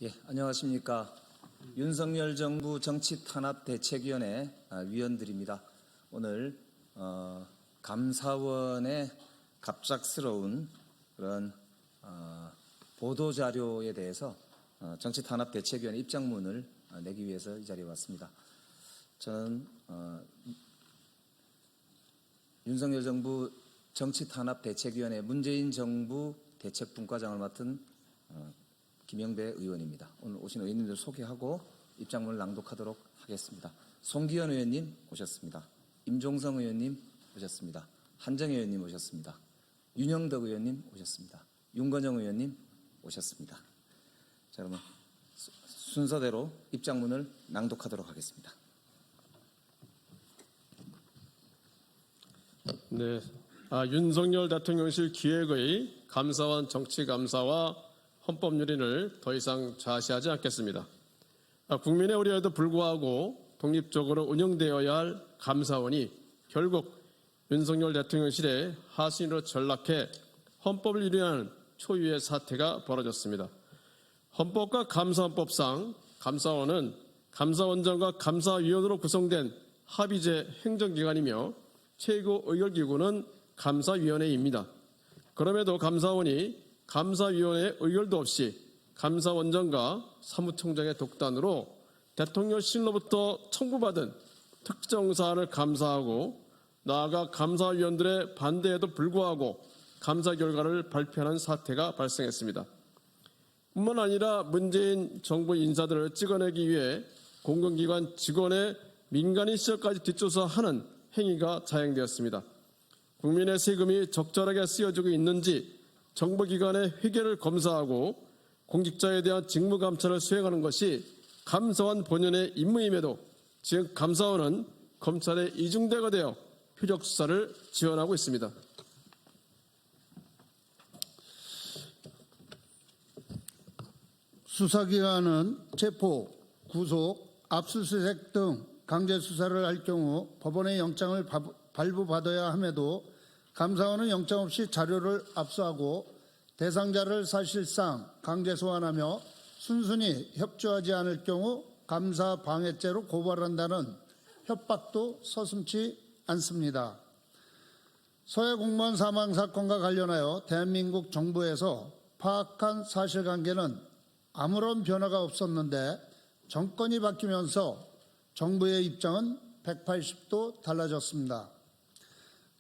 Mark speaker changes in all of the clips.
Speaker 1: 예, 안녕하십니까. 윤석열 정부 정치탄압대책위원회 위원들입니다. 오늘 감사원의 갑작스러운 그런 보도자료에 대해서 정치탄압대책위원회 입장문을 내기 위해서 이 자리에 왔습니다. 저는 윤석열 정부 정치탄압대책위원회 문재인 정부 대책분과장을 맡은 김영배 의원입니다. 오늘 오신 의원님들 소개하고 입장문을 낭독하도록 하겠습니다. 송기현 의원님 오셨습니다. 임종성 의원님 오셨습니다. 한정혜 의원님 오셨습니다. 윤영덕 의원님 오셨습니다. 윤건영 의원님 오셨습니다. 자, 그러면 순서대로 입장문을 낭독하도록 하겠습니다.
Speaker 2: 네, 윤석열 대통령실 기획의 감사원 정치감사와 헌법유린을 더 이상 좌시하지 않겠습니다. 국민의 우려에도 불구하고 독립적으로 운영되어야 할 감사원이 결국 윤석열 대통령실의 하수인으로 전락해 헌법을 유린하는 초유의 사태가 벌어졌습니다. 헌법과 감사원법상 감사원은 감사원장과 감사위원으로 구성된 합의제 행정기관이며 최고 의결기구는 감사위원회입니다. 그럼에도 감사원이 감사위원회 의결도 없이 감사원장과 사무총장의 독단으로 대통령실로부터 청구받은 특정 사안을 감사하고 나아가 감사위원들의 반대에도 불구하고 감사 결과를 발표하는 사태가 발생했습니다. 뿐만 아니라 문재인 정부 인사들을 찍어내기 위해 공공기관 직원의 민간인 시절까지 뒷조사하는 행위가 자행되었습니다. 국민의 세금이 적절하게 쓰여지고 있는지 정부기관의 회계를 검사하고 공직자에 대한 직무감찰을 수행하는 것이 감사원 본연의 임무임에도 지금 감사원은 검찰의 이중대가 되어 표적 수사를 지원하고 있습니다.
Speaker 3: 수사기관은 체포, 구속, 압수수색 등 강제 수사를 할 경우 법원의 영장을 발부받아야 함에도 감사원은 영장 없이 자료를 압수하고 대상자를 사실상 강제 소환하며 순순히 협조하지 않을 경우 감사 방해죄로 고발한다는 협박도 서슴지 않습니다. 서해 공무원 사망 사건과 관련하여 대한민국 정부에서 파악한 사실관계는 아무런 변화가 없었는데 정권이 바뀌면서 정부의 입장은 180도 달라졌습니다.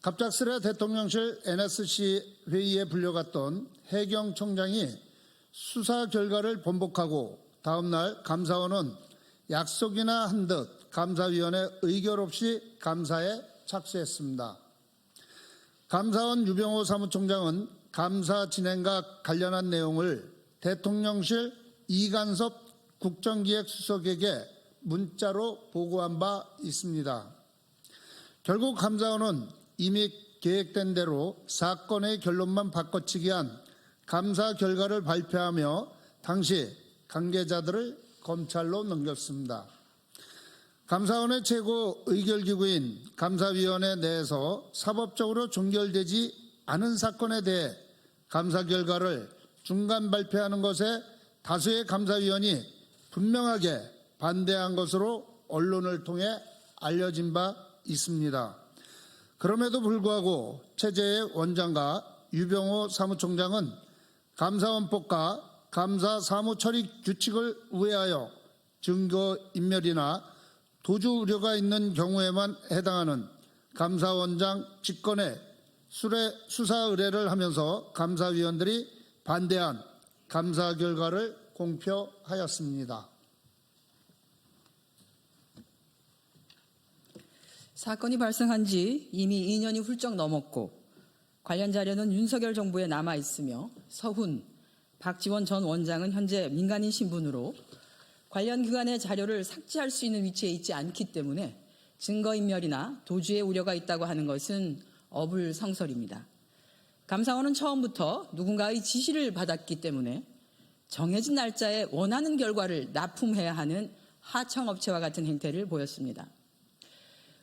Speaker 3: 갑작스레 대통령실 NSC 회의에 불려갔던 해경 총장이 수사 결과를 번복하고 다음날 감사원은 약속이나 한 듯 감사위원회 의결 없이 감사에 착수했습니다. 감사원 유병호 사무총장은 감사 진행과 관련한 내용을 대통령실 이간섭 국정기획수석에게 문자로 보고한 바 있습니다. 결국 감사원은 이미 계획된 대로 사건의 결론만 바꿔치기 한 감사 결과를 발표하며 당시 관계자들을 검찰로 넘겼습니다. 감사원의 최고 의결기구인 감사위원회 내에서 사법적으로 종결되지 않은 사건에 대해 감사 결과를 중간 발표하는 것에 다수의 감사위원이 분명하게 반대한 것으로 언론을 통해 알려진 바 있습니다. 그럼에도 불구하고 체제의 원장과 유병호 사무총장은 감사원법과 감사 사무처리 규칙을 우회하여 증거인멸이나 도주 우려가 있는 경우에만 해당하는 감사원장 직권에 수사 의뢰를 하면서 감사위원들이 반대한 감사 결과를 공표하였습니다.
Speaker 4: 사건이 발생한 지 이미 2년이 훌쩍 넘었고 관련 자료는 윤석열 정부에 남아 있으며 서훈, 박지원 전 원장은 현재 민간인 신분으로 관련 기관의 자료를 삭제할 수 있는 위치에 있지 않기 때문에 증거인멸이나 도주의 우려가 있다고 하는 것은 어불성설입니다. 감사원은 처음부터 누군가의 지시를 받았기 때문에 정해진 날짜에 원하는 결과를 납품해야 하는 하청업체와 같은 행태를 보였습니다.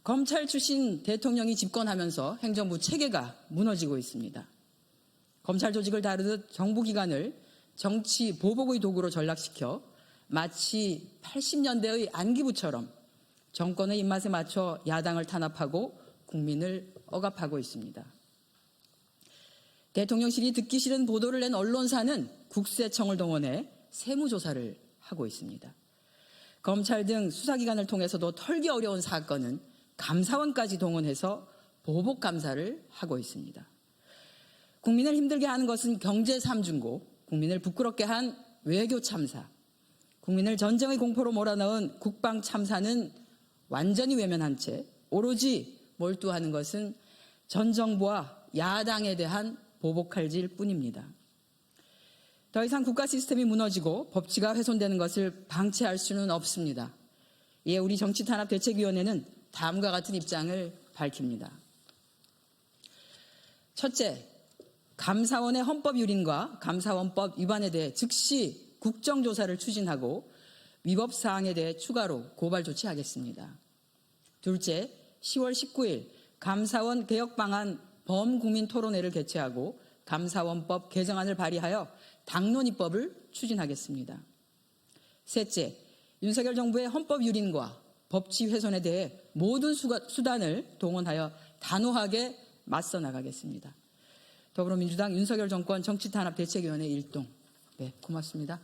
Speaker 4: 검찰 출신 대통령이 집권하면서 행정부 체계가 무너지고 있습니다. 검찰 조직을 다루듯 정부기관을 정치 보복의 도구로 전락시켜 마치 80년대의 안기부처럼 정권의 입맛에 맞춰 야당을 탄압하고 국민을 억압하고 있습니다. 대통령실이 듣기 싫은 보도를 낸 언론사는 국세청을 동원해 세무조사를 하고 있습니다. 검찰 등 수사기관을 통해서도 털기 어려운 사건은 감사원까지 동원해서 보복감사를 하고 있습니다. 국민을 힘들게 하는 것은 경제 3중고, 국민을 부끄럽게 한 외교 참사, 국민을 전쟁의 공포로 몰아넣은 국방 참사는 완전히 외면한 채 오로지 몰두하는 것은 전 정부와 야당에 대한 보복할질 뿐입니다. 더 이상 국가 시스템이 무너지고 법치가 훼손되는 것을 방치할 수는 없습니다. 이에 우리 정치탄압대책위원회는 다음과 같은 입장을 밝힙니다. 첫째, 감사원의 헌법 유린과 감사원법 위반에 대해 즉시 국정조사를 추진하고 위법 사항에 대해 추가로 고발 조치하겠습니다. 둘째, 10월 19일 감사원 개혁 방안 범국민 토론회를 개최하고 감사원법 개정안을 발의하여 당론 입법을 추진하겠습니다. 셋째, 윤석열 정부의 헌법 유린과 법치 훼손에 대해 모든 수단을 동원하여 단호하게 맞서 나가겠습니다. 더불어민주당 윤석열 정권 정치탄압대책위원회 1동. 네, 고맙습니다.